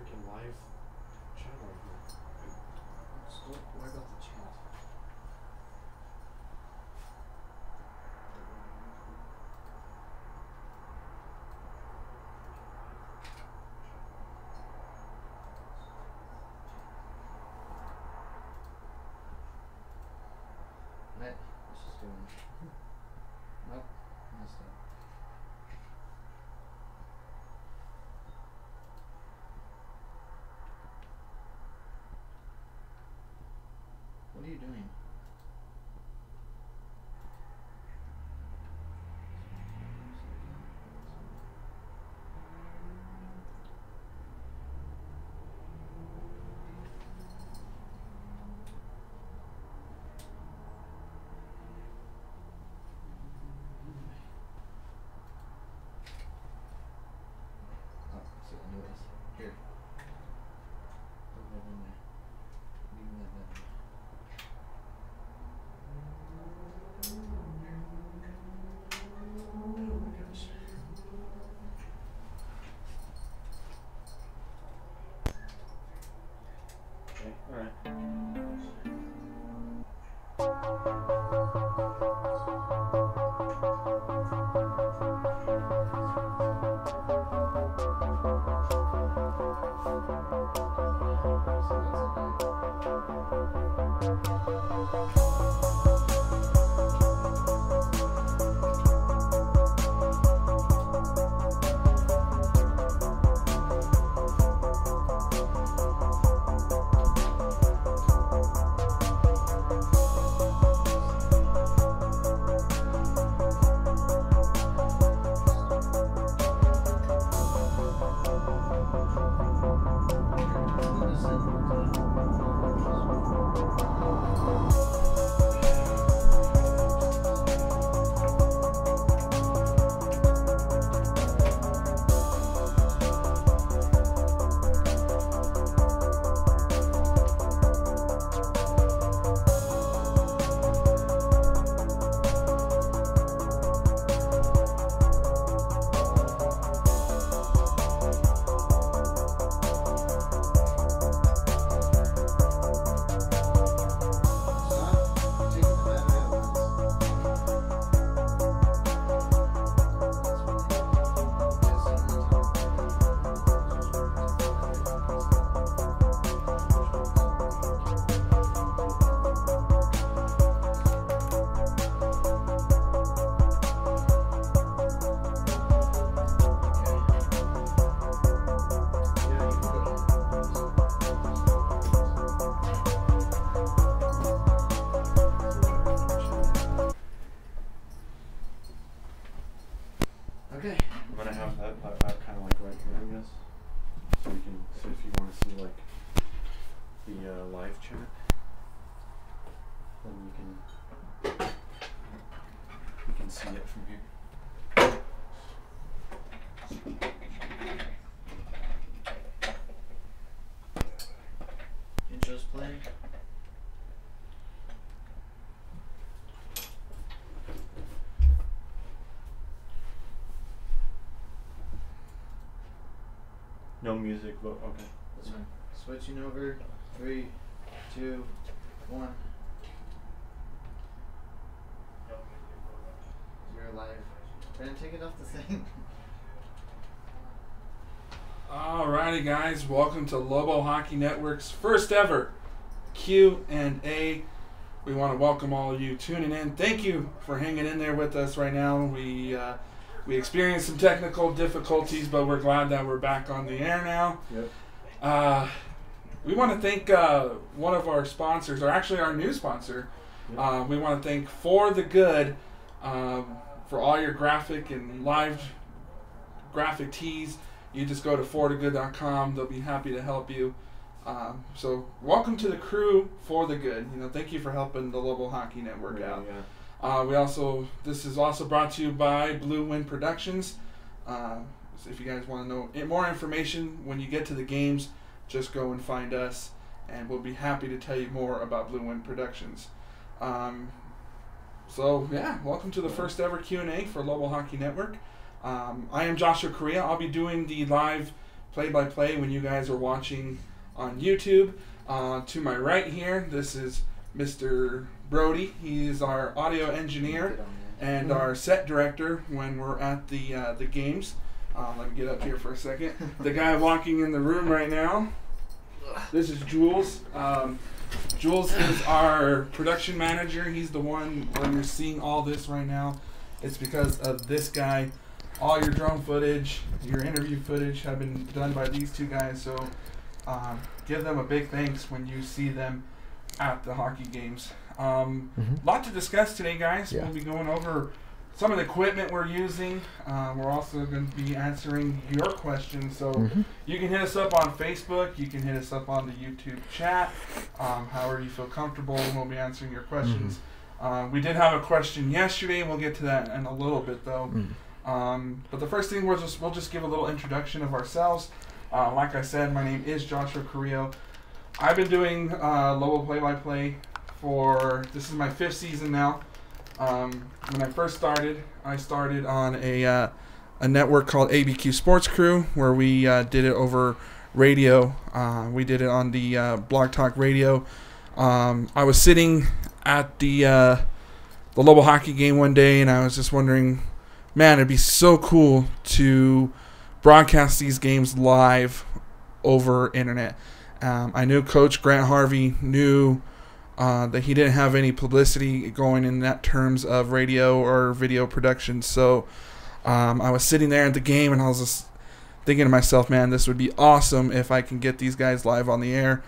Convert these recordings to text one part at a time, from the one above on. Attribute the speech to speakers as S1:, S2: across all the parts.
S1: freaking live chat right here.
S2: What about the chat? Let's just do one. Nope, messed up. What are you doing? Oh, so anyways, here. Put that in there. Leave that in there. Oh my gosh.
S1: Okay, alright.
S2: Okay.
S1: I'm gonna have that kind of like right here, I guess, so you can see if you want to see like the live chat, then you can see it from here.
S2: Intro's playing.
S1: No music, but okay.
S2: That's fine. Switching over. 3, 2, 1. You're live. Brandon, take it off the thing.
S3: Alrighty, guys, welcome to Lobo Hockey Network's first ever Q&A. We want to welcome all of you tuning in. Thank you for hanging in there with us right now. We experienced some technical difficulties, but we're glad that we're back on the air now.
S1: Yep.
S3: We want to thank one of our sponsors, or actually our new sponsor.
S1: Yep.
S3: We want to thank For the Good for all your graphic and live graphic tees. You just go to forthegood.com. They'll be happy to help you. So welcome to the crew For the Good. Thank you for helping the Lobo Hockey Network out.
S1: Yeah.
S3: This is also brought to you by Blue Wind Productions. So if you guys want to know more information when you get to the games, just go and find us, and we'll be happy to tell you more about Blue Wind Productions. Welcome to the first ever Q&A for Lobo Hockey Network. I am Joshua Correa. I'll be doing the live play-by-play when you guys are watching on YouTube. To my right here, this is Mr. Brody. He's our audio engineer and our set director when we're at the games. Let me get up here for a second. The guy walking in the room right now, this is Jules. Jules is our production manager. He's the one when you're seeing all this right now. It's because of this guy. All your drone footage, your interview footage have been done by these two guys. So give them a big thanks when you see them at the hockey games. Lot to discuss today, guys.
S4: Yeah.
S3: We'll be going over some of the equipment we're using. We're also going to be answering your questions. So you can hit us up on Facebook. You can hit us up on the YouTube chat. However you feel comfortable, and we'll be answering your questions. We did have a question yesterday. We'll get to that in a little bit, though. But the first thing we'll just give a little introduction of ourselves. Like I said, my name is Joshua Carrillo. I've been doing Lobo play-by-play for, this is my 5th season now. When I first started, I started on a network called ABQ Sports Crew, where we did it over radio. We did it on the Blog Talk Radio. I was sitting at the Lobo hockey game one day, and I was just wondering, man, it'd be so cool to broadcast these games live over internet. I knew Coach Grant Harvey knew that he didn't have any publicity going in that terms of radio or video production. So I was sitting there at the game, and I was just thinking to myself, man, this would be awesome if I can get these guys live on the air.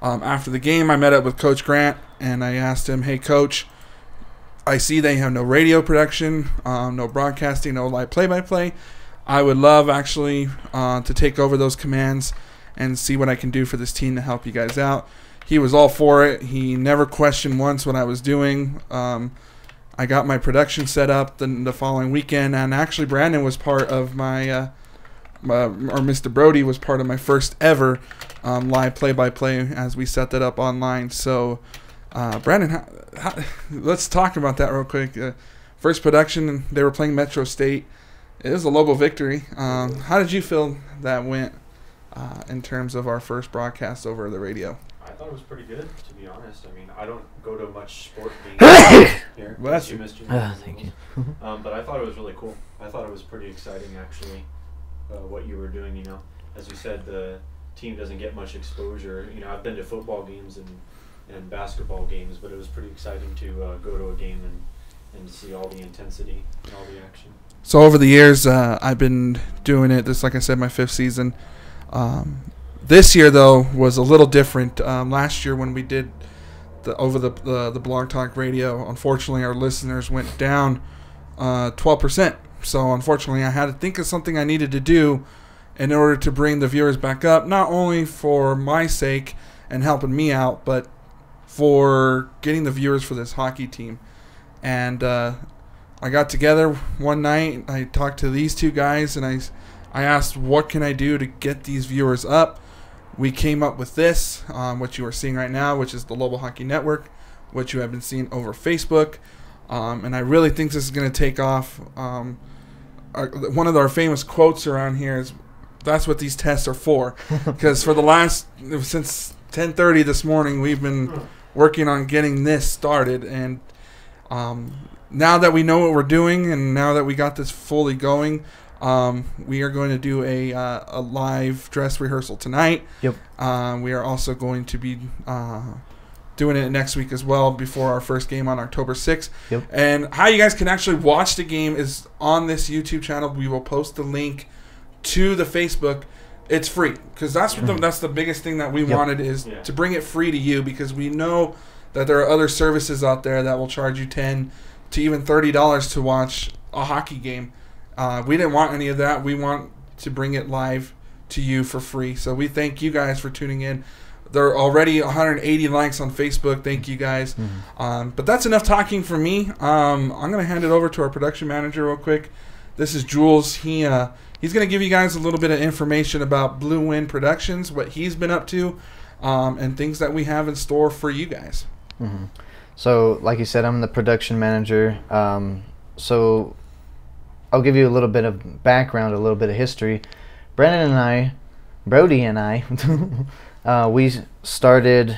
S3: After the game, I met up with Coach Grant, and I asked him, hey, Coach, I see they have no radio production, no broadcasting, no live play-by-play. I would love, actually, to take over those commands and see what I can do for this team to help you guys out. He was all for it. He never questioned once what I was doing. I got my production set up the following weekend, and actually Brandon was part of my, or Mr. Brody was part of my first ever live play-by-play as we set that up online. So, Brandon, let's talk about that real quick. First production, they were playing Metro State. It was a Lobo victory. How did you feel that went in terms of our first broadcast over the radio?
S1: I thought it was pretty good, to be honest. I mean, I don't go to much sport games here.
S3: Bless
S1: you.
S3: you.
S1: Missed you.
S4: Thank you.
S1: But I thought it was really cool. I thought it was pretty exciting, actually, what you were doing. You know, as you said, the team doesn't get much exposure. You know, I've been to football games and basketball games, but it was pretty exciting to go to a game and see all the intensity and all the action.
S3: So over the years, I've been doing it. This, like I said, my 5th season. This year, though, was a little different. Last year, when we did over the Blog Talk Radio, unfortunately, our listeners went down 12%. So, unfortunately, I had to think of something I needed to do in order to bring the viewers back up, not only for my sake and helping me out, but for getting the viewers for this hockey team. And I got together one night. I talked to these two guys, and I asked, what can I do to get these viewers up? We came up with this, what you are seeing right now, which is the Lobo Hockey Network, which you have been seeing over Facebook. And I really think this is going to take off. One of our famous quotes around here is, that's what these tests are for. Because for the last, since 10:30 this morning, we've been working on getting this started. And now that we know what we're doing, and now that we got this fully going, we are going to do a live dress rehearsal tonight.
S4: Yep.
S3: We are also going to be doing it next week as well before our first game on October 6th.
S4: Yep.
S3: And how you guys can actually watch the game is on this YouTube channel. We will post the link to the Facebook. It's free, because that's the biggest thing that we wanted is to bring it free to you, because we know that there are other services out there that will charge you $10 to even $30 to watch a hockey game. We didn't want any of that. We want to bring it live to you for free. So we thank you guys for tuning in. There are already 180 likes on Facebook. Thank you guys. But that's enough talking for me. I'm going to hand it over to our production manager real quick. This is Jules. He's going to give you guys a little bit of information about Blue Wind Productions, what he's been up to, and things that we have in store for you guys.
S4: So, like you said, I'm the production manager. So I'll give you a little bit of background, a little bit of history. Brandon and I Brody and I, we started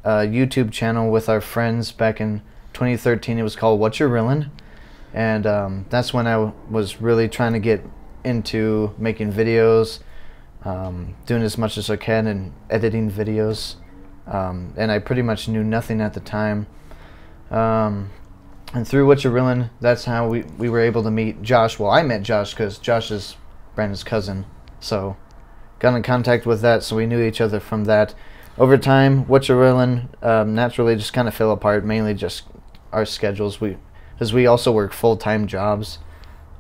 S4: a YouTube channel with our friends back in 2013. It was called What You're Reelin', and that's when I was really trying to get into making videos, doing as much as I can and editing videos, and I pretty much knew nothing at the time. And through What You're Reelin', that's how we were able to meet Josh. Well, I met Josh because Josh is Brandon's cousin, so got in contact with that, so we knew each other from that. Over time, What You're Reelin' naturally just kind of fell apart, mainly just our schedules. Because we also work full-time jobs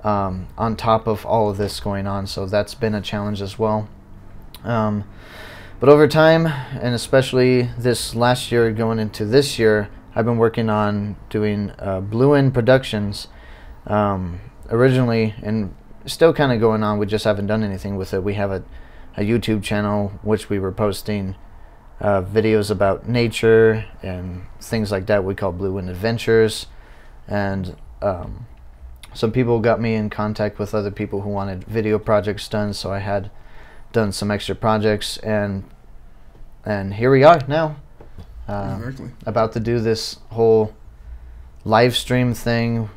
S4: on top of all of this going on, so that's been a challenge as well. But over time, and especially this last year going into this year, I've been working on doing Blue Wind Productions originally, and still kind of going on. We just haven't done anything with it. We have a YouTube channel which we were posting videos about nature and things like that. We call Blue Wind Adventures, and some people got me in contact with other people who wanted video projects done, so I had done some extra projects, and here we are now.
S3: Exactly.
S4: About to do this whole live stream thing,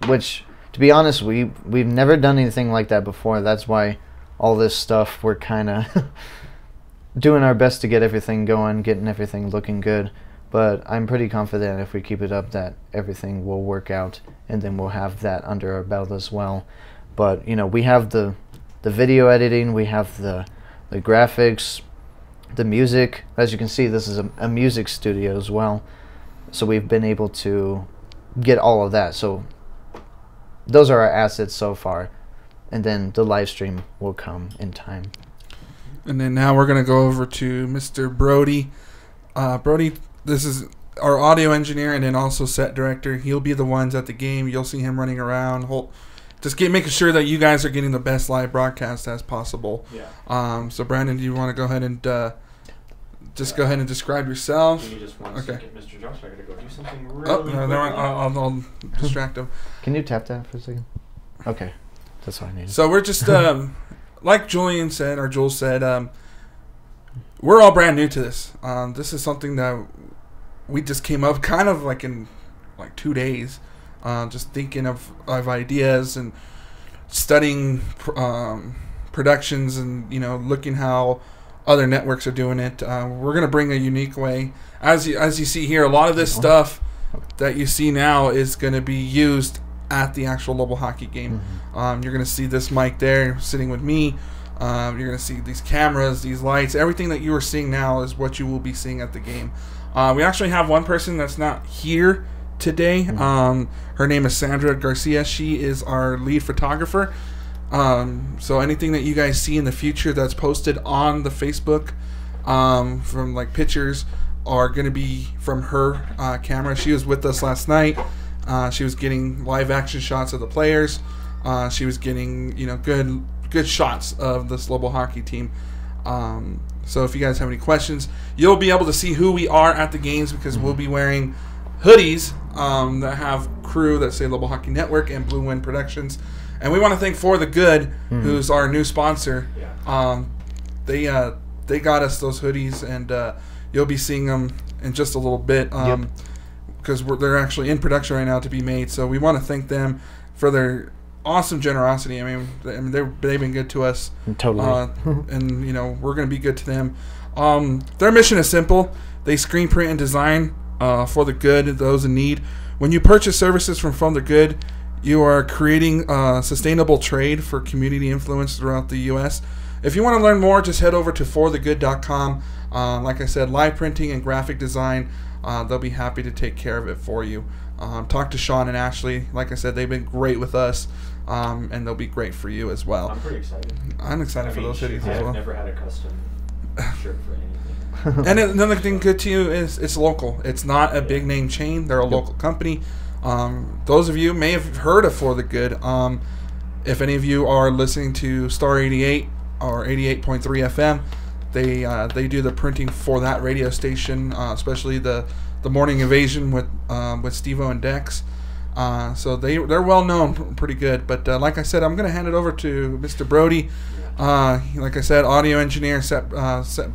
S4: which, to be honest, we've never done anything like that before. That's why all this stuff, we're kind of doing our best to get everything going, getting everything looking good. But I'm pretty confident if we keep it up that everything will work out, and then we'll have that under our belt as well. But we have the video editing, we have the graphics, the music. As you can see, this is a music studio as well, so we've been able to get all of that. So those are our assets so far, and then the live stream will come in time.
S3: And then now we're going to go over to Mr. Brody. Brody, this is our audio engineer and then also set director. He'll be the ones at the game. You'll see him running around, making sure that you guys are getting the best live broadcast as possible.
S1: Yeah.
S3: So Brandon, do you want to go ahead and go ahead and describe yourself?
S1: Give me just one
S3: Okay.
S1: second, Mr. Josh. I gotta go do something really quick.
S3: I'll distract him.
S4: Can you tap that for a second? Okay, that's what I need.
S3: So we're just like Julian said, or Jules said, we're all brand new to this. This is something that we just came up kind of like in 2 days, just thinking of ideas and studying productions and looking how other networks are doing it. We're gonna bring a unique way. As you see here, a lot of this stuff that you see now is gonna be used at the actual Lobo hockey game.
S4: Mm-hmm.
S3: You're gonna see this mic there sitting with me. You're gonna see these cameras, these lights. Everything that you are seeing now is what you will be seeing at the game. We actually have one person that's not here today. Her name is Sandra Garcia. She is our lead photographer. So anything that you guys see in the future that's posted on the Facebook, from like pictures, are going to be from her camera. She was with us last night. She was getting live action shots of the players. She was getting good shots of this Lobo hockey team. So if you guys have any questions, you'll be able to see who we are at the games, because we'll be wearing hoodies that have crew that say Lobo Hockey Network and Blue Wind Productions. And we want to thank For the Good, who's our new sponsor.
S1: Yeah.
S3: They got us those hoodies, and you'll be seeing them in just a little bit, because they're actually in production right now to be made. So we want to thank them for their awesome generosity. I mean they've been good to us.
S4: Totally.
S3: And we're going to be good to them. Their mission is simple. They screen print and design for the good of those in need. When you purchase services from the Good, you are creating sustainable trade for community influence throughout the U.S. If you want to learn more, just head over to forthegood.com. Like I said, live printing and graphic design, they'll be happy to take care of it for you. Talk to Sean and Ashley. Like I said, they've been great with us, and they'll be great for you as well.
S1: I'm pretty excited.
S3: I'm excited for those hoodies as well.
S1: I've never had a custom shirt for anything.
S3: And another thing good to you is it's local. It's not a big name chain. They're a local company. Those of you may have heard of For the Good. If any of you are listening to Star 88 or 88.3 FM, they do the printing for that radio station, especially the Morning Invasion with Steve-O and Dex. So they're well known, pretty good. But like I said, I'm going to hand it over to Mr. Brody. Like I said, audio engineer, set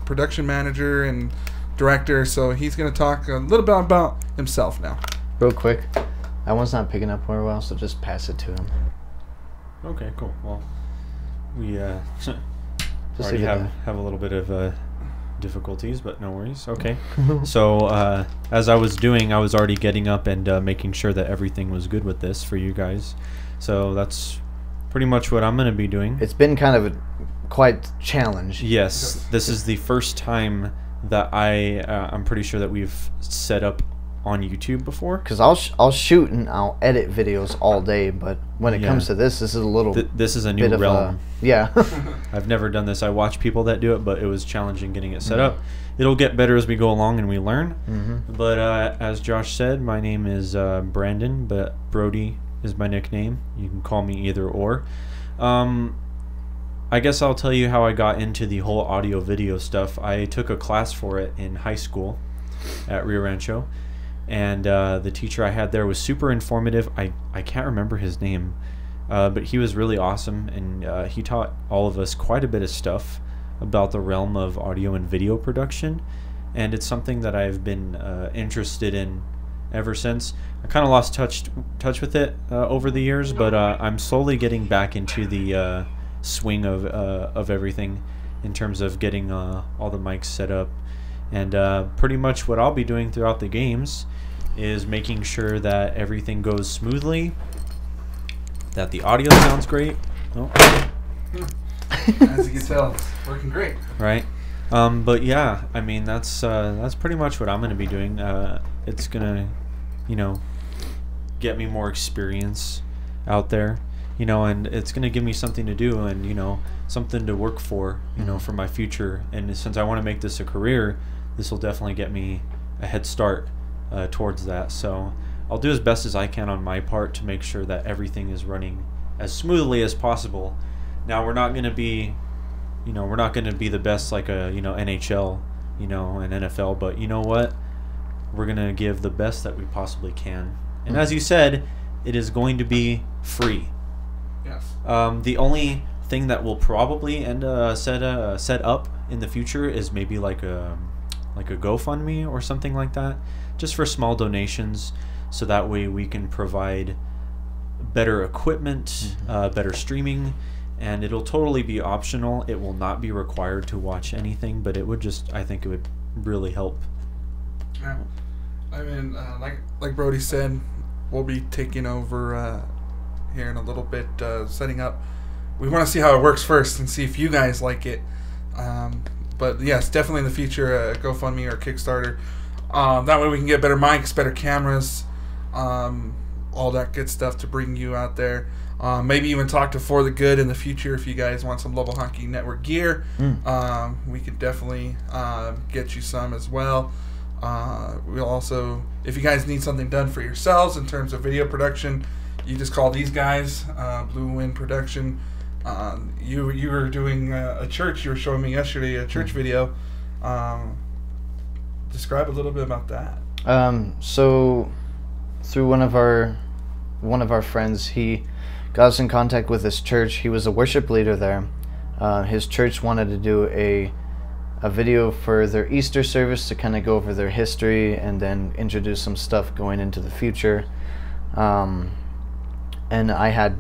S3: production manager, and director. So he's going to talk a little bit about himself now.
S4: Real quick, that one's not picking up very well, so just pass it to him.
S1: Okay, cool. Well, we
S4: Just
S1: already
S4: leave it
S1: have a little bit of difficulties, but no worries. Okay. So as I was doing, I was already getting up and making sure that everything was good with this for you guys. So that's pretty much what I'm going to be doing.
S4: It's been kind of a quite challenge.
S1: Yes, this is the first time that I'm pretty sure that we've set up on YouTube before.
S4: Because I'll shoot and I'll edit videos all day, but when it comes to this is a little.
S1: This is a new realm.
S4: Yeah.
S1: I've never done this. I watch people that do it, but it was challenging getting it set up. It'll get better as we go along and we learn. But as Josh said, my name is Brandon, but Brody is my nickname. You can call me either or. I guess I'll tell you how I got into the whole audio video stuff. I took a class for it in high school at Rio Rancho, and the teacher I had there was super informative. I can't remember his name, but he was really awesome, and he taught all of us quite a bit of stuff about the realm of audio and video production, and it's something that I've been interested in ever since. I kind of lost touch with it over the years, but I'm slowly getting back into the swing of everything in terms of getting all the mics set up, and pretty much what I'll be doing throughout the games is making sure that everything goes smoothly, that the audio sounds great. Oh.
S3: As you can tell, it's working great.
S1: Right. But yeah, I mean that's pretty much what I'm going to be doing. It's gonna, get me more experience out there, and it's gonna give me something to do and something to work for, for my future. And since I want to make this a career, this will definitely get me a head start towards that. So I'll do as best as I can on my part to make sure that everything is running as smoothly as possible. Now we're not gonna be, we're not gonna be the best like a NHL, and NFL, but you know what? We're gonna give the best that we possibly can. And as you said, it is going to be free.
S3: Yes.
S1: The only thing that will probably set up in the future is maybe like a GoFundMe or something like that, just for small donations, so that way we can provide better equipment, better streaming, and it'll totally be optional. It will not be required to watch anything, but it would I think it would really help.
S3: Yeah. I mean, like Brody said, we'll be taking over here in a little bit, setting up. We want to see how it works first and see if you guys like it. But yes, definitely in the future, GoFundMe or Kickstarter. That way we can get better mics, better cameras, all that good stuff to bring you out there. Maybe even talk to For the Good in the future if you guys want some Lobo Hockey Network gear. We could definitely get you some as well. We'll also, if you guys need something done for yourselves in terms of video production, you just call these guys, Blue Wind Production. You were doing a church. You were showing me yesterday a church video. Describe a little bit about that.
S4: So through one of our friends, he got us in contact with this church. He was a worship leader there. His church wanted to do a video for their Easter service to kind of go over their history and then introduce some stuff going into the future. And I had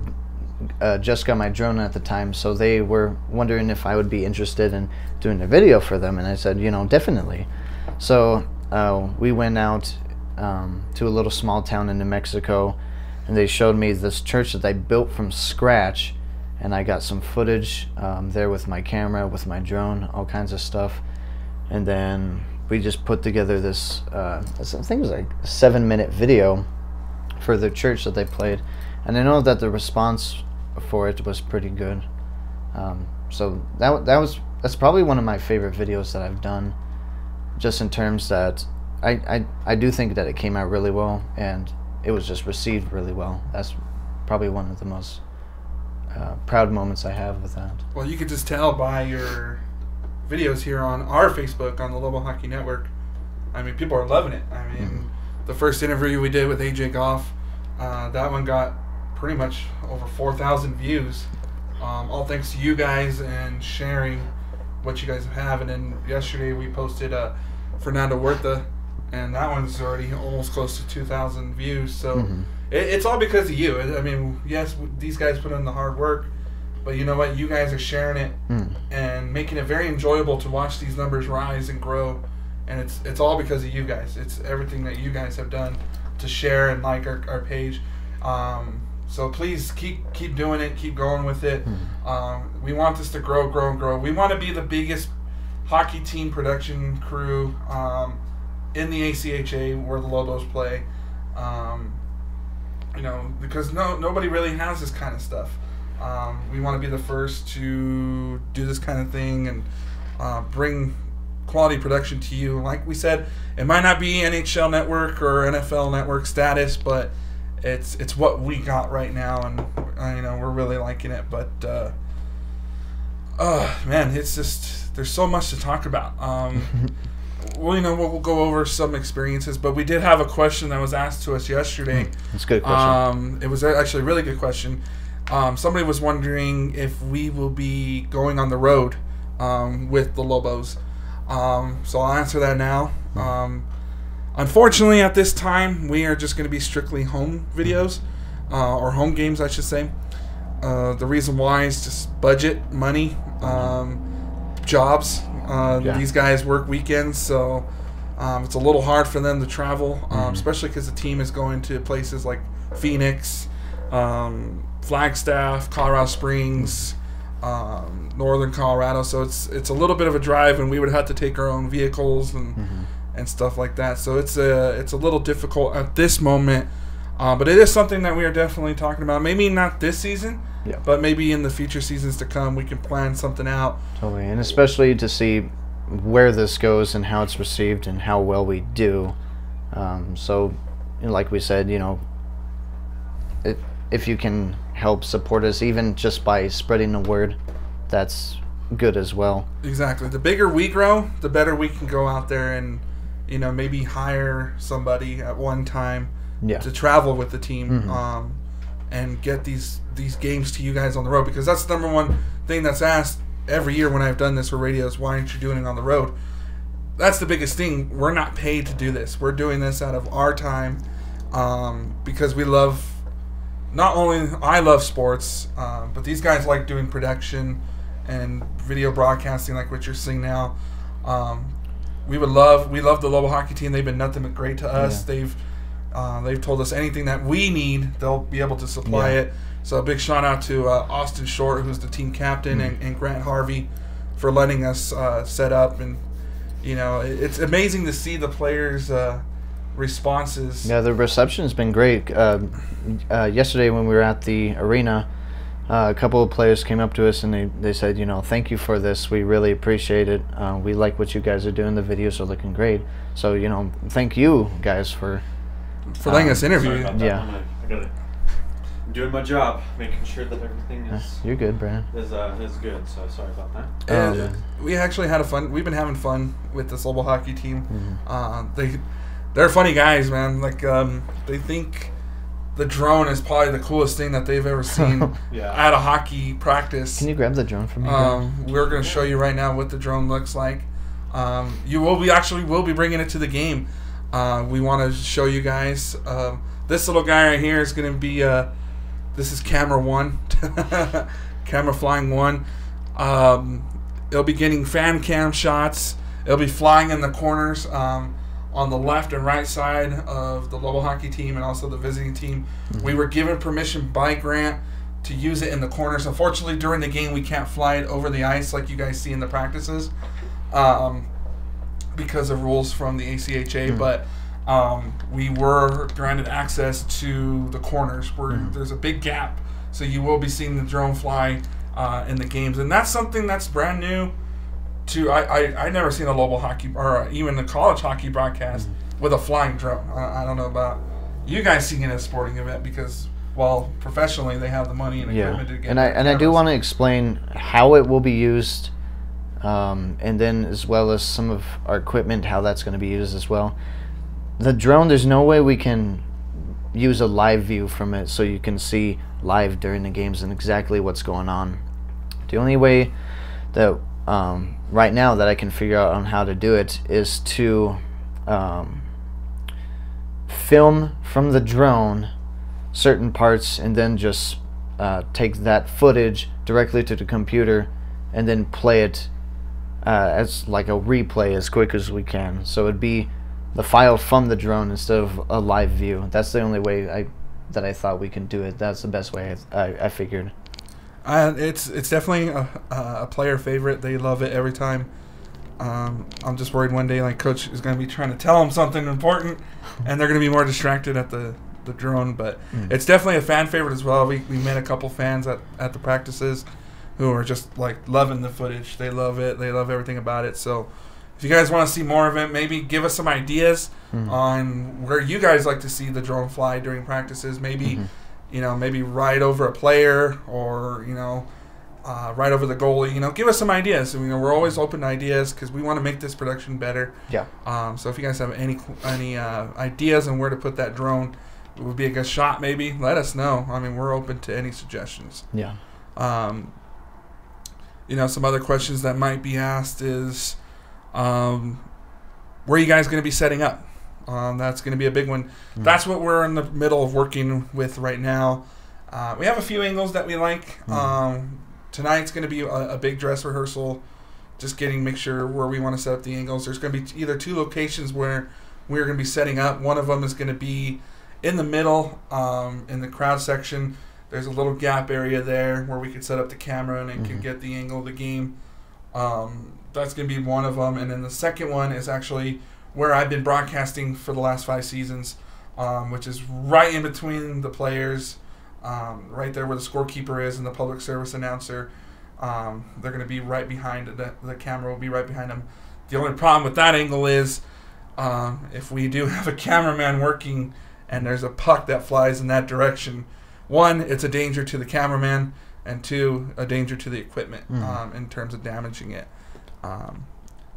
S4: just got my drone at the time, so they were wondering if I would be interested in doing a video for them, and I said, definitely. So we went out to a little small town in New Mexico, and they showed me this church that they built from scratch, and I got some footage there with my camera, with my drone, all kinds of stuff. And then we just put together this, I think it was like a 7-minute video for the church that they played. And I know that the response for it was pretty good. So that's probably one of my favorite videos that I've done, just in terms that I do think that it came out really well, and it was just received really well. That's probably one of the most proud moments I have with that.
S3: Well, you could just tell by your videos here on our Facebook, on the Lobo Hockey Network. I mean, people are loving it. I mean, the first interview we did with AJ Goff, that one got pretty much over 4,000 views. all thanks to you guys and sharing what you guys have. And then yesterday we posted Fernando Huerta, and that one's already almost close to 2,000 views. So it's all because of you. I mean, yes, these guys put in the hard work, but you know what? You guys are sharing it and making it very enjoyable to watch these numbers rise and grow. And it's all because of you guys. It's everything that you guys have done to share and like our page. So please keep doing it. Keep going with it. We want this to grow. We want to be the biggest hockey team production crew in the ACHA where the Lobos play. You know, because nobody really has this kind of stuff. We want to be the first to do this kind of thing and bring quality production to you. Like we said, it might not be NHL Network or NFL Network status, but it's what we got right now, and you know, we're really liking it. But man, it's just there's so much to talk about. Well, you know, we'll go over some experiences, but we did have a question that was asked to us yesterday.
S4: That's a good question.
S3: It was actually a really good question. Somebody was wondering if we will be going on the road with the Lobos. So I'll answer that now. Unfortunately, at this time, we are just going to be strictly home videos, or home games, I should say. The reason why is just budget, money, jobs. These guys work weekends, so it's a little hard for them to travel, especially because the team is going to places like Phoenix, Flagstaff, Colorado Springs, northern Colorado. So it's a little bit of a drive, and we would have to take our own vehicles and stuff like that. So it's a little difficult at this moment, but it is something that we are definitely talking about. Maybe not this season, but maybe in the future seasons to come, we can plan something out. Totally,
S4: and especially to see where this goes and how it's received and how well we do. So, like we said, you know, if you can help support us, even just by spreading the word, that's good as well.
S3: Exactly. The bigger we grow, the better we can go out there and, you know, maybe hire somebody at one time to travel with the team, and get these games to you guys on the road, because that's the number one thing that's asked every year when I've done this for radios. Why aren't you doing it on the road? That's the biggest thing. We're not paid to do this. We're doing this out of our time, because we love. Not only I love sports, but these guys like doing production and video broadcasting, like what you're seeing now. We love the Lobo hockey team. They've been nothing but great to us. They've told us anything that we need, they'll be able to supply it. So a big shout out to Austin Short, who's the team captain, and Grant Harvey for letting us set up. And you know, it's amazing to see the players' responses.
S4: Yeah, the reception's been great. Yesterday when we were at the arena, a couple of players came up to us and they said, you know, thank you for this. We really appreciate it. We like what you guys are doing. The videos are looking great. So, you know, thank you guys for
S3: letting us interview you.
S1: I'm doing my job, making sure that everything is.
S4: You're good, Brad.
S1: Is good. So sorry about that.
S3: And we actually had We've been having fun with this Lobo hockey team. They're funny guys, man. Like they think the drone is probably the coolest thing that they've ever seen at a hockey practice.
S4: Can you grab the drone from me?
S3: We're going to show you right now what the drone looks like. We'll be bringing it to the game. We want to show you guys. This little guy right here is going to be. This is camera 1, camera flying 1. It'll be getting fan cam shots. It'll be flying in the corners. On the left and right side of the Lobo hockey team and also the visiting team. We were given permission by Grant to use it in the corners. Unfortunately, during the game, we can't fly it over the ice like you guys see in the practices because of rules from the ACHA. But we were granted access to the corners where there's a big gap. So you will be seeing the drone fly in the games. And that's something that's brand new. I never seen a Lobo hockey or even a college hockey broadcast with a flying drone. I don't know about you guys seeing it at a sporting event because, well, professionally they have the money and equipment to get.
S4: And I do want to explain how it will be used, and then as well as some of our equipment, how that's going to be used as well. The drone, there's no way we can use a live view from it so you can see live during the games and exactly what's going on. The only way that right now that I can figure out on how to do it is to film from the drone certain parts and then just take that footage directly to the computer and then play it as like a replay as quick as we can. So it'd be the file from the drone instead of a live view. That's the only way that I thought we can do it. That's the best way I figured.
S3: It's definitely a player favorite. They love it every time. I'm just worried one day like coach is going to be trying to tell them something important and they're going to be more distracted at the drone, but it's definitely a fan favorite as well. We met a couple fans at the practices who are just like loving the footage. They love it. They love everything about it. So if you guys want to see more of it, maybe give us some ideas on where you guys like to see the drone fly during practices. Maybe maybe right over a player or right over the goalie. Give us some ideas. We're always open to ideas because we want to make this production better.
S4: Yeah.
S3: So if you guys have any ideas on where to put that drone, it would be a good shot. Maybe let us know. We're open to any suggestions.
S4: Yeah.
S3: Some other questions that might be asked is, where are you guys going to be setting up? That's going to be a big one. That's what we're in the middle of working with right now. We have a few angles that we like. Tonight's going to be a big dress rehearsal, just make sure where we want to set up the angles. There's going to be either two locations where we're going to be setting up. One of them is going to be in the middle, in the crowd section. There's a little gap area there where we could set up the camera and it can get the angle of the game. That's going to be one of them. And then the second one is actually where I've been broadcasting for the last 5 seasons, which is right in between the players, right there where the scorekeeper is and the public service announcer. They're going to be right behind the camera will be right behind them. The only problem with that angle is if we do have a cameraman working and there's a puck that flies in that direction, one, it's a danger to the cameraman, and two, a danger to the equipment in terms of damaging it.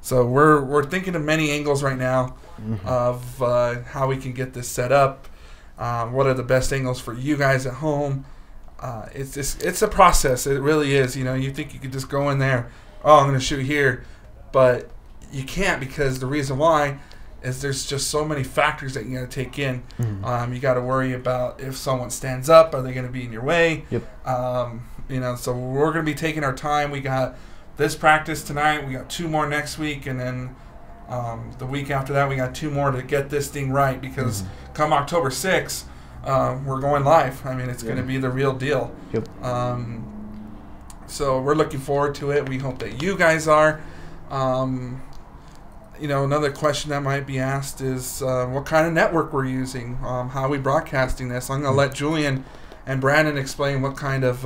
S3: So we're thinking of many angles right now of how we can get this set up. What are the best angles for you guys at home? It's a process. It really is. You think you could just go in there, I'm going to shoot here, but you can't, because the reason why is there's just so many factors that you got to take in. You got to worry about if someone stands up, are they going to be in your way?
S4: Yep.
S3: So we're going to be taking our time. We got this practice tonight. We got 2 more next week, and then the week after that we got 2 more to get this thing right, because come October 6th, we're going live. It's going to be the real deal.
S4: Yep.
S3: So we're looking forward to it. We hope that you guys are. Another question that might be asked is what kind of network we're using, how are we broadcasting this. I'm going to let Julian and Brandon explain what kind of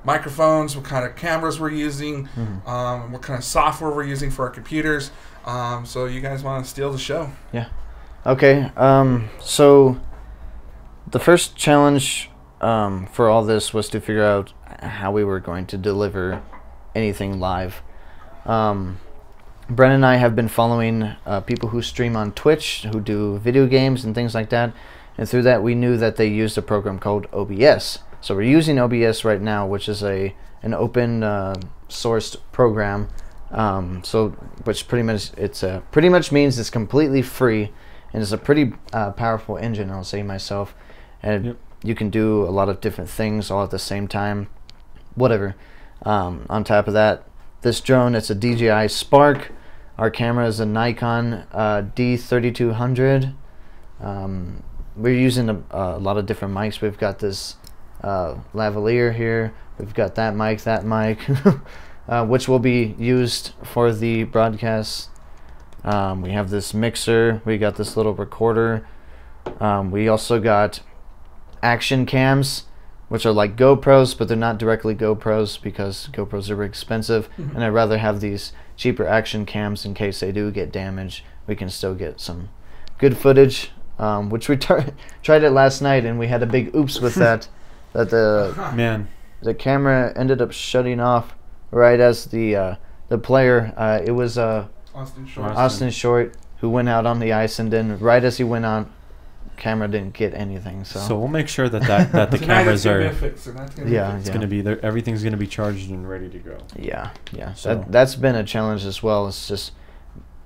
S3: microphones, what kind of cameras we're using, what kind of software we're using for our computers. So you guys want to steal the show?
S4: Yeah. Okay. So the first challenge for all this was to figure out how we were going to deliver anything live. Brennan and I have been following people who stream on Twitch, who do video games and things like that, and through that we knew that they used a program called OBS. So we're using OBS right now, which is an open sourced program. Which pretty much means it's completely free, and it's a pretty powerful engine, I'll say myself, and you can do a lot of different things all at the same time. Whatever. On top of that, this drone, it's a DJI Spark. Our camera is a Nikon D3200. We're using a lot of different mics. We've got this lavalier here. We've got that mic, which will be used for the broadcast. We have this mixer. We got this little recorder. We also got action cams, which are like GoPros, but they're not directly GoPros because GoPros are expensive, and I'd rather have these cheaper action cams in case they do get damaged. We can still get some good footage, which we tried it last night, and we had a big oops with that. That the camera ended up shutting off right as the player. It was Austin Short, who went out on the ice, and then right as he went on camera didn't get anything.
S5: So we'll make sure that the
S3: So
S5: cameras are.
S4: Yeah,
S5: It's gonna be there. Everything's gonna be charged and ready to go.
S4: Yeah.
S5: So-
S4: That's been a challenge as well. It's just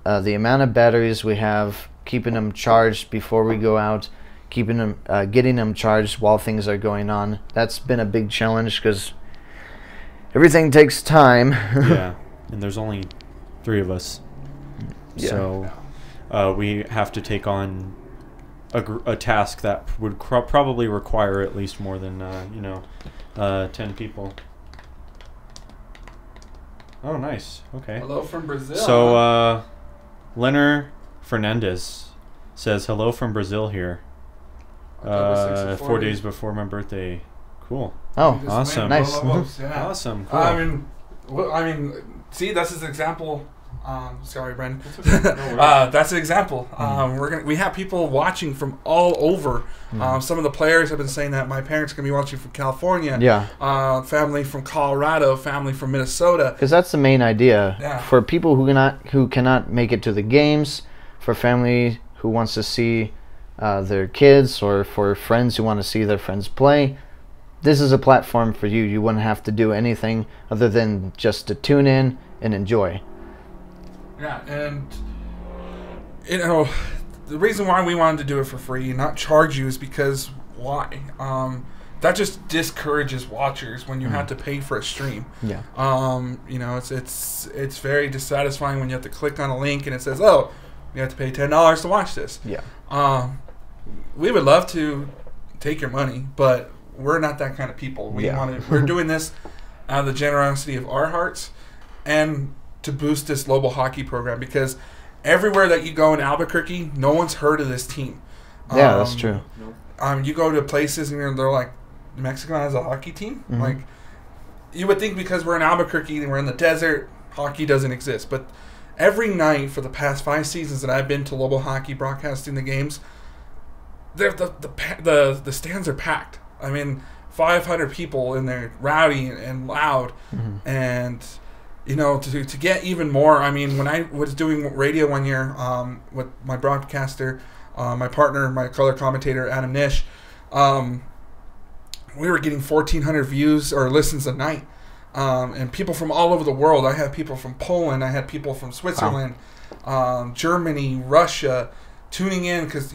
S4: the amount of batteries we have, keeping them charged before we go out, keeping them, getting them charged while things are going on. That's been a big challenge because everything takes time.
S5: Yeah, and there's only 3 of us,
S4: Yeah.
S5: so we have to take on a task that would probably require at least more than 10 people. Oh, nice. Okay.
S3: Hello from Brazil.
S5: So Leonard Fernandez says hello from Brazil here.
S3: October 6th and
S5: 4 days before my birthday. Cool.
S4: Oh,
S3: We just
S5: awesome.
S3: went
S4: Nice.
S3: Lobos, yeah.
S5: Awesome. Cool.
S3: I mean, see, that's his example. Sorry, Brendan.
S1: It's okay. No worries.
S3: That's an example. We have people watching from all over. Some of the players have been saying that my parents are gonna be watching from California.
S4: Yeah.
S3: Family from Colorado, family from Minnesota.
S4: Because that's the main idea.
S3: Yeah.
S4: For people who cannot make it to the games, for family who wants to see their kids, or for friends who want to see their friends play, this is a platform for you. You wouldn't have to do anything other than just to tune in and enjoy.
S3: Yeah, and the reason why we wanted to do it for free and not charge you is because why? That just discourages watchers when you have to pay for a stream.
S4: Yeah.
S3: It's very dissatisfying when you have to click on a link and it says, "Oh, you have to pay $10 to watch this."
S4: Yeah.
S3: We would love to take your money, but we're not that kind of people. We're doing this out of the generosity of our hearts and to boost this Lobo hockey program, because everywhere that you go in Albuquerque, no one's heard of this team.
S4: Yeah, that's true.
S1: Nope.
S3: You go to places and they're like, Mexico has a hockey team?
S4: Mhm.
S3: Like, you would think because we're in Albuquerque and we're in the desert, hockey doesn't exist. But every night for the past 5 seasons that I've been to Lobo hockey broadcasting the games, the stands are packed. I mean, 500 people in there, rowdy and loud.
S4: Mm-hmm.
S3: And, to get even more, I mean, when I was doing radio one year with my broadcaster, my partner, my color commentator, Adam Nish, we were getting 1,400 views or listens a night. And people from all over the world. I had people from Poland. I had people from Switzerland, Germany, Russia, tuning in because,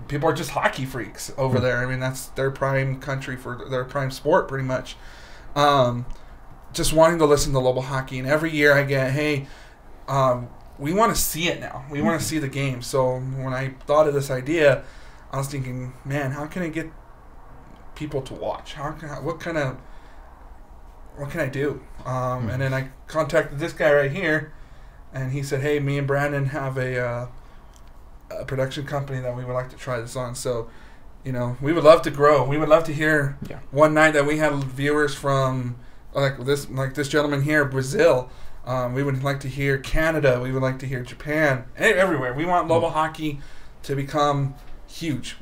S3: people are just hockey freaks over there. I mean, that's their prime country for their prime sport pretty much. Just wanting to listen to Lobo hockey. And every year I get, hey, we want to see it now. We want to see the game. So when I thought of this idea, I was thinking, man, how can I get people to watch? What can I do? And then I contacted this guy right here, and he said, hey, me and Brandon have a production company that we would like to try this on. So, we would love to grow. We would love to hear one night that we had viewers from like this gentleman here, Brazil. We would like to hear Canada. We would like to hear Japan. Everywhere. We want Lobo hockey to become huge.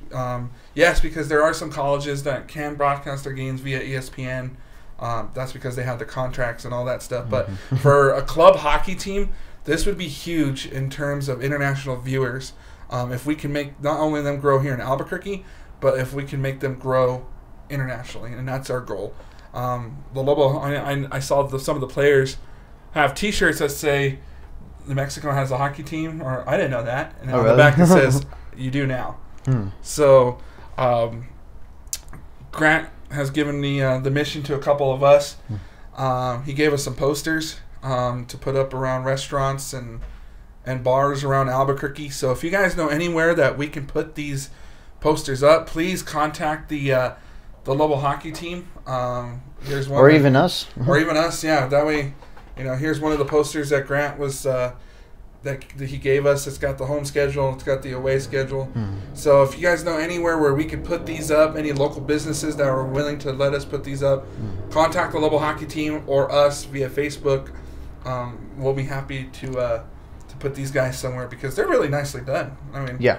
S3: Yes, because there are some colleges that can broadcast their games via ESPN. That's because they have the contracts and all that stuff. But for a club hockey team, this would be huge in terms of international viewers. If we can make not only them grow here in Albuquerque, but if we can make them grow internationally, and that's our goal. The Lobo, I saw some of the players have T-shirts that say the Mexico has a hockey team, or I didn't know that, and on the back it says you do now. So Grant has given the mission to a couple of us. He gave us some posters to put up around restaurants and bars around Albuquerque. So if you guys know anywhere that we can put these posters up, please contact the Lobo hockey team. Here's one,
S4: or even us.
S3: or even us. Yeah, that way, here's one of the posters that Grant was that he gave us. It's got the home schedule. It's got the away schedule. So if you guys know anywhere where we could put these up, any local businesses that are willing to let us put these up, contact the Lobo hockey team or us via Facebook. We'll be happy to put these guys somewhere because they're really nicely done. I mean,
S4: Yeah.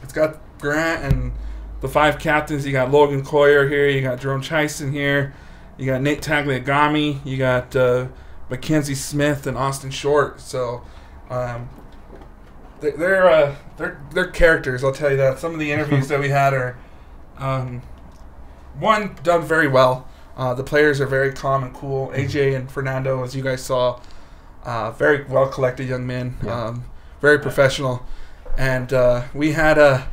S3: it's got Grant and the 5 captains. You got Logan Coyer here. You got Jerome Chison here. You got Nate Tagliagami. You got Mackenzie Smith and Austin Short. So they're characters. I'll tell you that. Some of the interviews that we had are, one, done very well. The players are very calm and cool. AJ and Fernando, as you guys saw, very well collected young men, very professional. And we had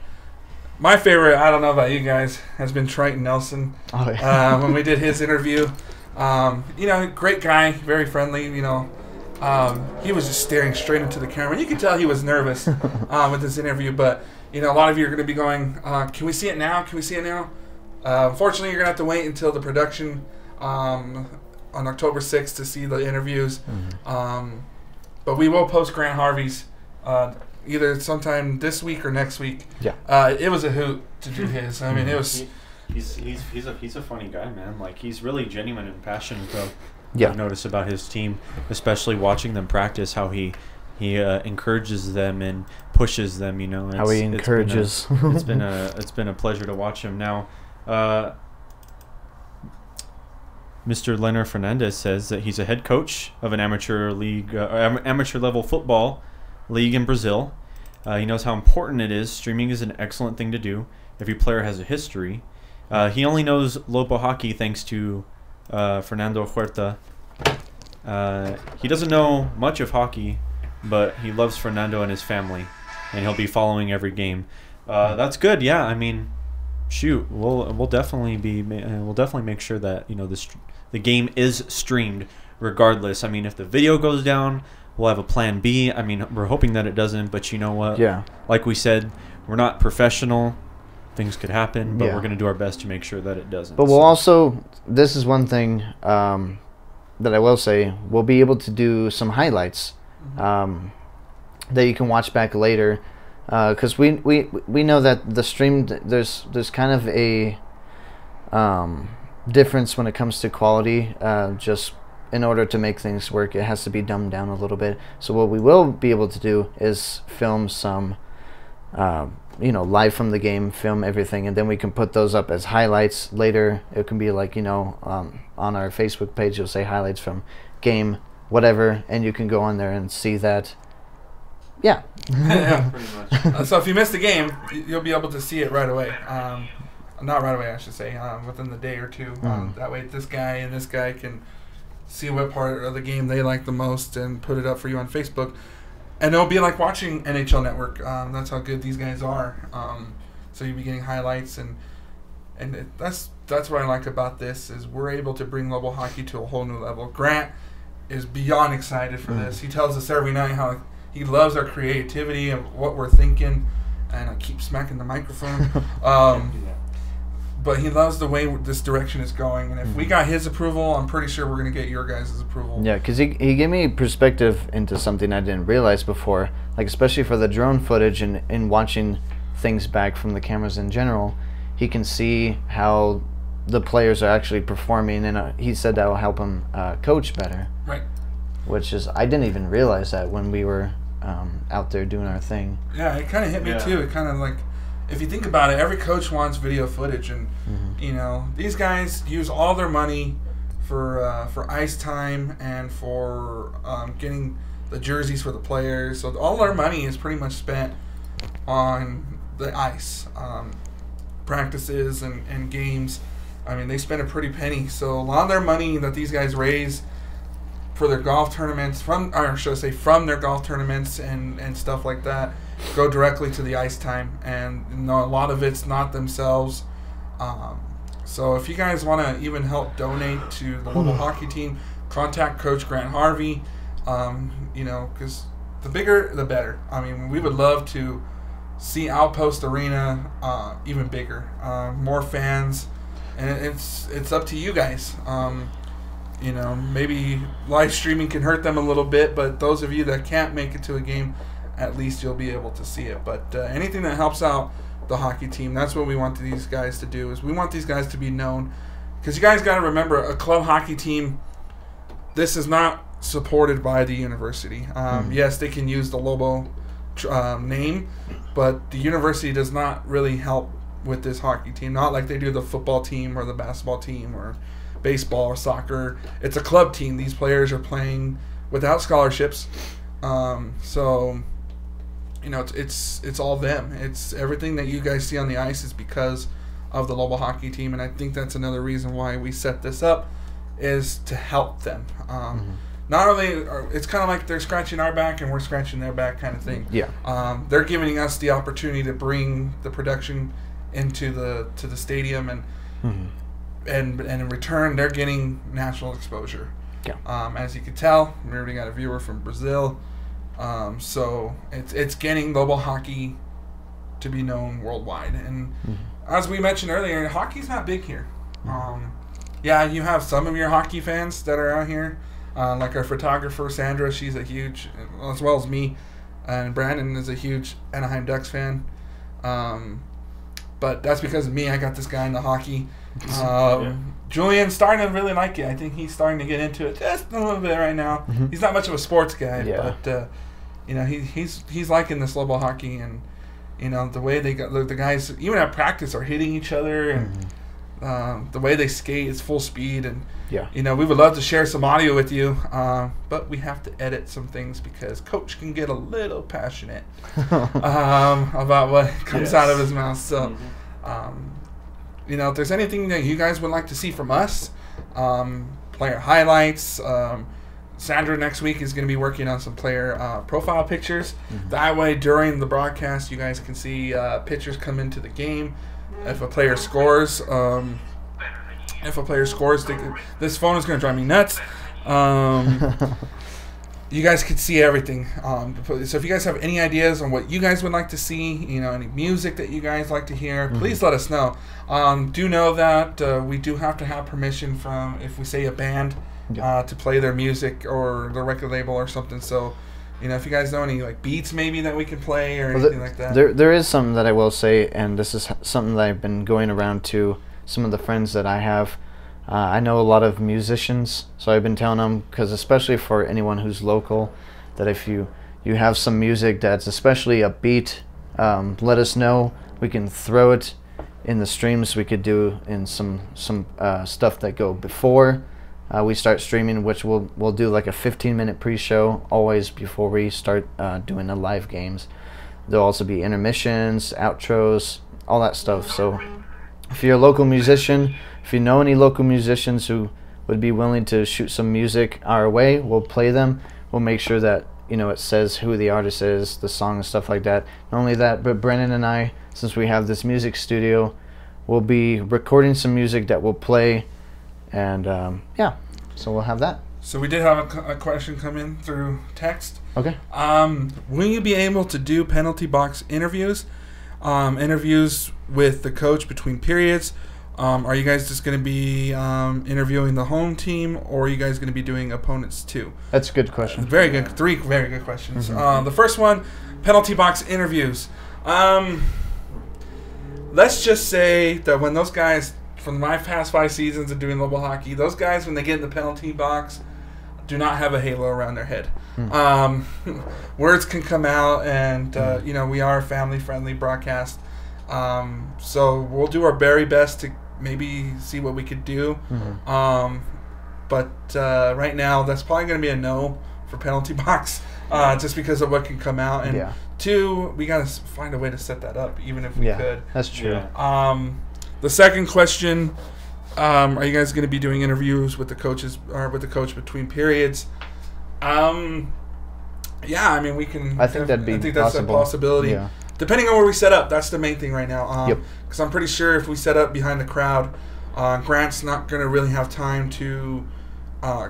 S3: my favorite, I don't know about you guys, has been Triton Nelson.
S4: Oh, yeah.
S3: When we did his interview. Great guy, very friendly, he was just staring straight into the camera. You could tell he was nervous with this interview, but, a lot of you are going to be going, can we see it now? Can we see it now? Unfortunately, you're going to have to wait until the production on October 6th to see the interviews.
S4: Mm-hmm.
S3: But we will post Grant Harvey's either sometime this week or next week.
S4: Yeah.
S3: It was a hoot to do his. I mean, it was...
S5: He's a funny guy, man. Like, he's really genuine and passionate, though.
S4: Yeah.
S5: I've noticed about his team, especially watching them practice, how he encourages them and pushes them.
S4: How he encourages.
S5: It's been a pleasure to watch him. Now, Mr. Leonard Fernandez says that he's a head coach of an amateur league, amateur level football league in Brazil. He knows how important it is. Streaming is an excellent thing to do. Every player has a history. He only knows Lobo hockey thanks to Fernando Huerta. He doesn't know much of hockey, but he loves Fernando and his family, and he'll be following every game. That's good. Yeah, I mean, shoot, we'll definitely make sure that the game is streamed regardless. I mean, if the video goes down, we'll have a plan B. I mean, we're hoping that it doesn't, but you know what?
S4: Yeah.
S5: Like we said, we're not professional. Things could happen, but
S4: Yeah.
S5: we're going to do our best to make sure that it doesn't.
S4: But we'll also, this is one thing that I will say, we'll be able to do some highlights that you can watch back later, because we know that the stream, there's kind of a difference when it comes to quality. Just in order to make things work, it has to be dumbed down a little bit. So what we will be able to do is film some live from the game, film everything, and then we can put those up as highlights later. It can be like, on our Facebook page, you'll say highlights from game, whatever, and you can go on there and see that. Yeah.
S3: Yeah.
S1: Pretty much.
S3: So if you missed the game, you'll be able to see it right away. Not right away, I should say, within the day or two. That way this guy and this guy can see what part of the game they like the most and put it up for you on Facebook. And it'll be like watching NHL Network. That's how good these guys are. So you'll be getting highlights, that's what I like about this, is we're able to bring Lobo hockey to a whole new level. Grant is beyond excited for this. He tells us every night how he loves our creativity and what we're thinking. And I keep smacking the microphone. But he loves the way this direction is going. And if we got his approval, I'm pretty sure we're going to get your guys' approval.
S4: Yeah, because he gave me perspective into something I didn't realize before, like especially for the drone footage and watching things back from the cameras in general. He can see how the players are actually performing, and he said that will help him coach better.
S3: Right.
S4: Which is, I didn't even realize that when we were out there doing our thing.
S3: Yeah, it kind of hit me too. It kind of like, if you think about it, every coach wants video footage, and these guys use all their money for ice time and for getting the jerseys for the players. So all their money is pretty much spent on the ice, practices and games. I mean, they spend a pretty penny. So a lot of their money that these guys raise for their golf tournaments, from their golf tournaments and stuff like that, go directly to the ice time, and a lot of it's not themselves. So if you guys want to even help donate to the Lobo hockey team, contact Coach Grant Harvey. Because the bigger, the better. I mean, we would love to see Outpost Arena even bigger, more fans, and it's up to you guys. Maybe live streaming can hurt them a little bit, but those of you that can't make it to a game, at least you'll be able to see it. But anything that helps out the hockey team, that's what we want these guys to do, is we want these guys to be known. Because you guys got to remember, a club hockey team, this is not supported by the university. Yes, they can use the Lobo name, but the university does not really help with this hockey team. Not like they do the football team or the basketball team or baseball or soccer. It's a club team. These players are playing without scholarships. So you know, it's all them. It's everything that you guys see on the ice is because of the Lobo hockey team, and I think that's another reason why we set this up, is to help them. Not only it's kind of like they're scratching our back and we're scratching their back kind of thing.
S4: Yeah.
S3: They're giving us the opportunity to bring the production into the stadium, and and in return they're getting national exposure.
S4: Yeah.
S3: As you can tell, we already got a viewer from Brazil. So it's getting Lobo hockey to be known worldwide. And as we mentioned earlier, hockey's not big here. Yeah, you have some of your hockey fans that are out here, like our photographer Sandra. She's a huge, as well as me, and Brandon is a huge Anaheim Ducks fan. But that's because of me. I got this guy into hockey. Julian's starting to really like it. I think he's starting to get into it just a little bit right now. He's not much of a sports guy, but you know, he's liking this Lobo hockey, and you know the way they got the guys even at practice are hitting each other, and the way they skate is full speed, and you know, we would love to share some audio with you, but we have to edit some things because Coach can get a little passionate about what comes out of his mouth. So, you know, if there's anything that you guys would like to see from us, player highlights. Sandra next week is going to be working on some player profile pictures. That way, during the broadcast, you guys can see pictures come into the game. If a player scores, this phone is going to drive me nuts. You guys can see everything. So if you guys have any ideas on what you guys would like to see, you know, any music that you guys like to hear, please let us know. Do know that we do have to have permission from, if we say a band, to play their music or the record label or something. So, you know, if you guys know any like beats maybe that we can play or anything like that.
S4: There is something that I will say, and this is something that I've been going around to some of the friends that I have. I know a lot of musicians, so I've been telling them, because especially for anyone who's local, that if you have some music that's especially upbeat, let us know. We can throw it in the streams. We could do in some stuff that go before we start streaming, which we'll do like a 15-minute pre-show always before we start doing the live games. There'll also be intermissions, outros, all that stuff. So if you're a local musician, if you know any local musicians who would be willing to shoot some music our way, we'll play them. We'll make sure that, you know, it says who the artist is, the song and stuff like that. Not only that, but Brennan and I, since we have this music studio, we'll be recording some music that we'll play, and yeah, so we'll have that.
S3: So we did have a question come in through text.
S4: Okay.
S3: Will you be able to do penalty box interviews? Interviews with the coach between periods? Are you guys just going to be interviewing the home team, or are you guys going to be doing opponents too?
S4: That's a good question.
S3: Very good. 3 very good questions. The first one, penalty box interviews. Let's just say that when those guys, from my past 5 seasons of doing Lobo hockey, those guys, when they get in the penalty box, do not have a halo around their head. Words can come out, and you know, we are a family-friendly broadcast. So we'll do our very best to maybe see what we could do. But right now, that's probably going to be a no for penalty box, just because of what can come out. And 2, we got to find a way to set that up, even if we could.
S4: That's true.
S3: The second question, are you guys going to be doing interviews with the coaches, or with the coach between periods? Yeah, I mean, we can.
S4: I think that'd be
S3: that's a possibility.
S4: Yeah.
S3: Depending on where we set up, that's the main thing right now.
S4: Yep.
S3: Because I'm pretty sure if we set up behind the crowd, Grant's not going to really have time to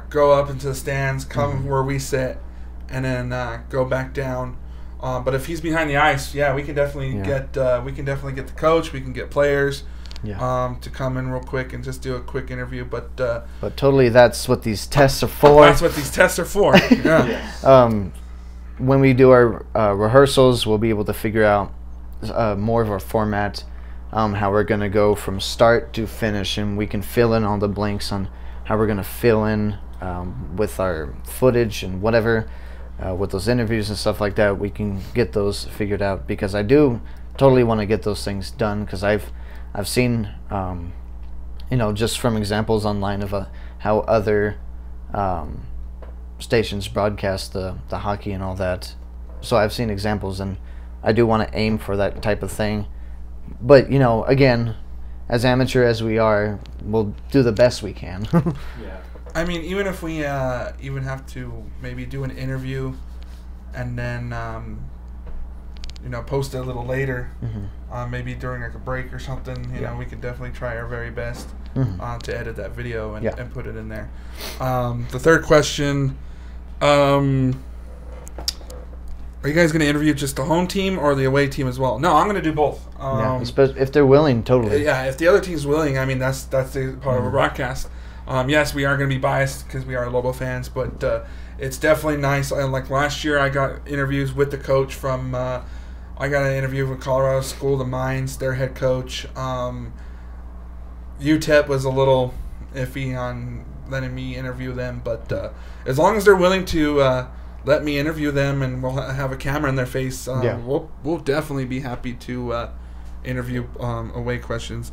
S3: go up into the stands, come where we sit, and then go back down. But if he's behind the ice, yeah, we can definitely get the coach. We can get players to come in real quick and just do a quick interview. But
S4: totally, that's what these tests are for.
S3: That's what these tests are for. Yeah.
S4: When we do our rehearsals, we'll be able to figure out more of our format, how we're going to go from start to finish, and we can fill in all the blanks on how we're going to fill in with our footage and whatever, with those interviews and stuff like that. We can get those figured out, because I do totally want to get those things done, because I've seen, you know, just from examples online of how other stations broadcast the hockey and all that. So I've seen examples, and I do want to aim for that type of thing. But, you know, again, as amateur as we are, we'll do the best we can.
S1: Yeah.
S3: I mean, even if we even have to maybe do an interview and then, you know, post it a little later, maybe during like a break or something, you know, we could definitely try our very best to edit that video and put it in there. The third question, are you guys going to interview just the home team or the away team as well? No, I'm going to do both.
S4: If they're willing, totally.
S3: Yeah, if the other team's willing, I mean, that's the part of a broadcast. Yes, we are going to be biased because we are Lobo fans, but it's definitely nice. Like last year, I got interviews with the coach from. I got an interview with Colorado School of the Mines, their head coach. UTEP was a little iffy on letting me interview them, but as long as they're willing to let me interview them and we'll have a camera in their face, we'll definitely be happy to interview away questions.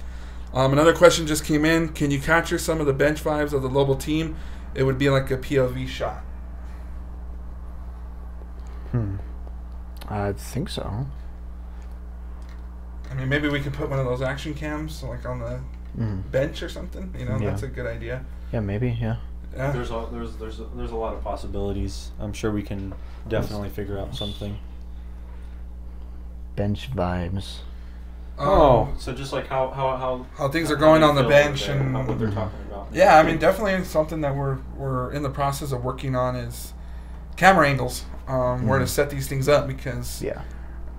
S3: Another question just came in. Can you capture some of the bench vibes of the Lobo team? It would be like a POV shot.
S4: I think so.
S3: I mean, maybe we could put one of those action cams like on the bench or something. You know, that's a good idea.
S4: Yeah, maybe. Yeah.
S1: There's a lot of possibilities. I'm sure we can definitely figure out something.
S4: Bench vibes.
S1: So just like how
S3: things are going on the bench and
S1: what they're talking about.
S3: Yeah, I mean, definitely something that we're in the process of working on is camera angles. Where to set these things up because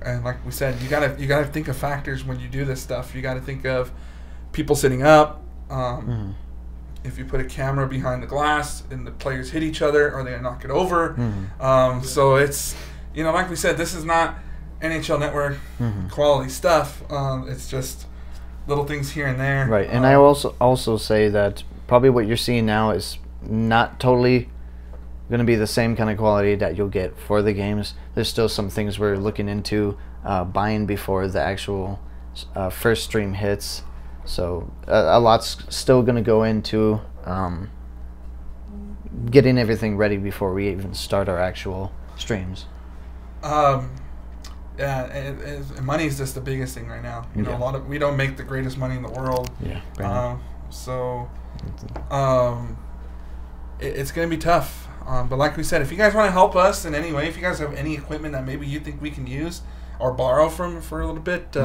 S3: and like we said, you gotta think of factors when you do this stuff. You gotta think of people sitting up. If you put a camera behind the glass and the players hit each other, are they gonna knock it over? So it's, you know, like we said, this is not NHL Network quality stuff. It's just little things here and there.
S4: Right, and I also say that probably what you're seeing now is not totally going to be the same kind of quality that you'll get for the games. There's still some things we're looking into buying before the actual first stream hits. So a lot's still going to go into getting everything ready before we even start our actual streams.
S3: Money is just the biggest thing right now. You know, we don't make the greatest money in the world. It's going to be tough. But like we said, if you guys want to help us in any way, if you guys have any equipment that maybe you think we can use or borrow from for a little bit,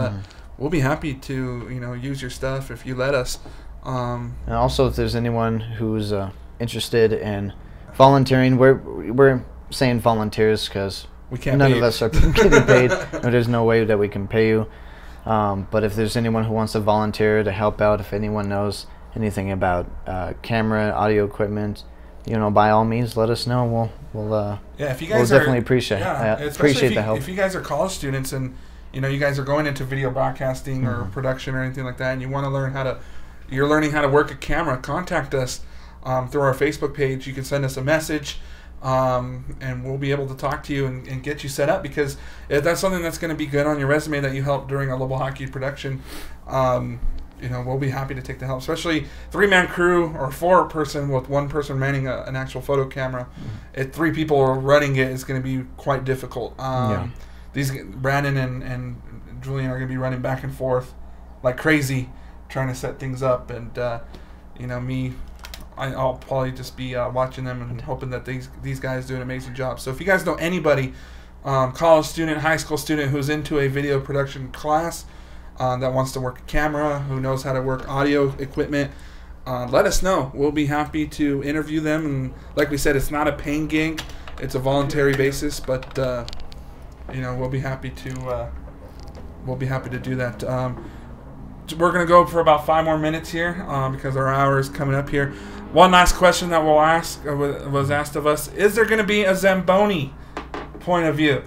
S3: we'll be happy to, you know, use your stuff if you let us.
S4: And also, if there's anyone who's interested in volunteering, we're saying volunteers because none of us are getting paid. There's no way that we can pay you. But if there's anyone who wants to volunteer to help out, if anyone knows anything about camera, audio equipment, you know, by all means, let us know. We'll
S3: if you guys
S4: we'll definitely appreciate the help.
S3: If you guys are college students and you know you guys are going into video broadcasting or production or anything like that, and you want to learn you're learning how to work a camera, contact us through our Facebook page. You can send us a message, and we'll be able to talk to you and get you set up, because if that's something that's going to be good on your resume that you helped during a Lobo hockey production. You know, we'll be happy to take the help, especially 3-man crew or 4-person with 1 person manning an actual photo camera. If 3 people are running it, it's going to be quite difficult. These Brandon and Julian are going to be running back and forth like crazy, trying to set things up. And you know, I'll probably just be watching them and hoping that these guys do an amazing job. So if you guys know anybody, college student, high school student who's into a video production class, that wants to work a camera, who knows how to work audio equipment, let us know. We'll be happy to interview them. And like we said, it's not a paying gig; it's a voluntary basis. But you know, we'll be happy to do that. We're gonna go for about 5 more minutes here because our hour is coming up here. One last question that we'll ask was asked of us: is there gonna be a Zamboni point of view?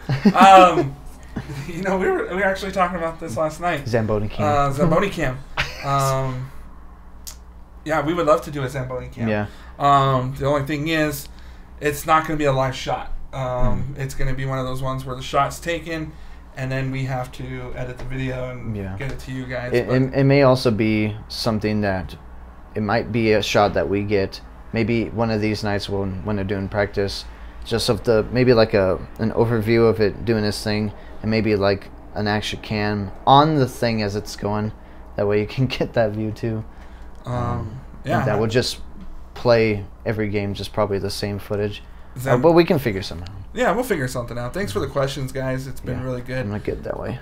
S3: You know, we were actually talking about this last night.
S4: Zamboni cam.
S3: Zamboni cam. Yeah, we would love to do a Zamboni cam.
S4: Yeah.
S3: The only thing is, it's not going to be a live shot. It's going to be one of those ones where the shot's taken, and then we have to edit the video and get it to you guys.
S4: It may also be something that it might be a shot that we get maybe one of these nights when they're doing practice. just of the maybe like an overview of it doing its thing, and maybe like an action cam on the thing as it's going. That way you can get that view too.
S3: Yeah.
S4: That would just play every game, just probably the same footage.
S3: That,
S4: but we can figure something out.
S3: yeah, we'll figure something out. Thanks for the questions, guys. It's been really good.
S4: I'm not good that way.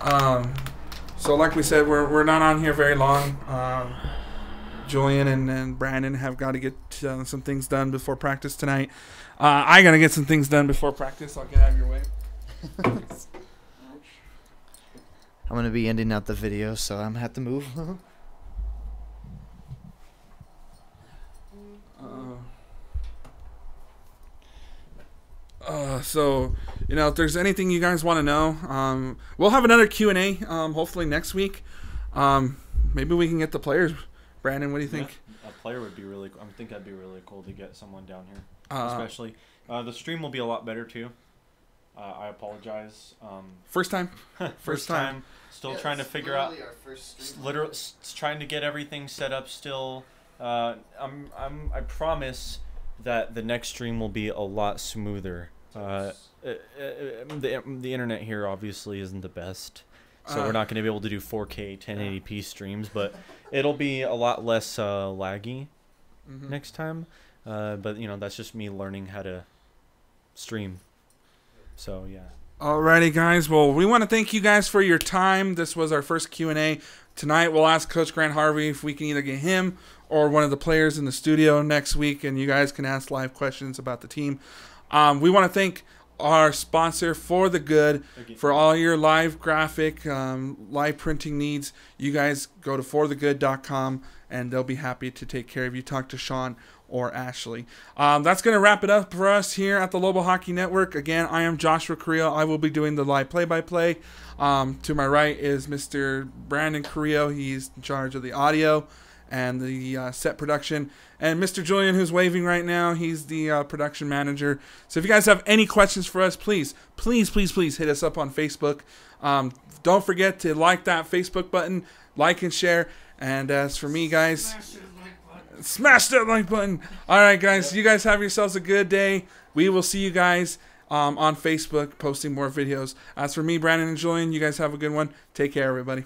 S3: So like we said, we're not on here very long. Julian and Brandon have got to get some things done before practice tonight. I got to get some things done before practice. I'll get out of your way.
S4: I'm going to be ending out the video, so I'm going to have to move.
S3: So, if there's anything you guys want to know, we'll have another Q&A hopefully next week. Maybe we can get the players. Brandon, what do you think?
S5: Yeah, a player would be really cool. I think that'd be really cool to get someone down here. Especially. The stream will be a lot better, too. I apologize.
S3: First time?
S5: First time. Still trying to figure out. Literally trying to get everything set up still. I promise that the next stream will be a lot smoother. The internet here obviously isn't the best, so we're not going to be able to do 4K 1080p streams, but it'll be a lot less laggy next time. But that's just me learning how to stream. So yeah.
S3: Alrighty, guys. Well, we want to thank you guys for your time. This was our first Q&A. Tonight, we'll ask Coach Grant Harvey if we can either get him or one of the players in the studio next week, and you guys can ask live questions about the team. We want to thank our sponsor, For the Good, for all your live graphic, live printing needs. You guys go to forthegood.com, and they'll be happy to take care of you. Talk to Sean or Ashley. That's going to wrap it up for us here at the Lobo Hockey Network. Again, I am Joshua Carrillo. I will be doing the live play-by-play. To my right is Mr. Brandon Carrillo. He's in charge of the audio and the set production. And Mr. Julian, who's waving right now, he's the production manager. So if you guys have any questions for us, please hit us up on Facebook. Don't forget to like that Facebook button, like and share. And as for me, guys, smash that like button. All right, guys, you guys have yourselves a good day. We will see you guys on Facebook posting more videos. As for me, Brandon and Julian, you guys have a good one. Take care, everybody.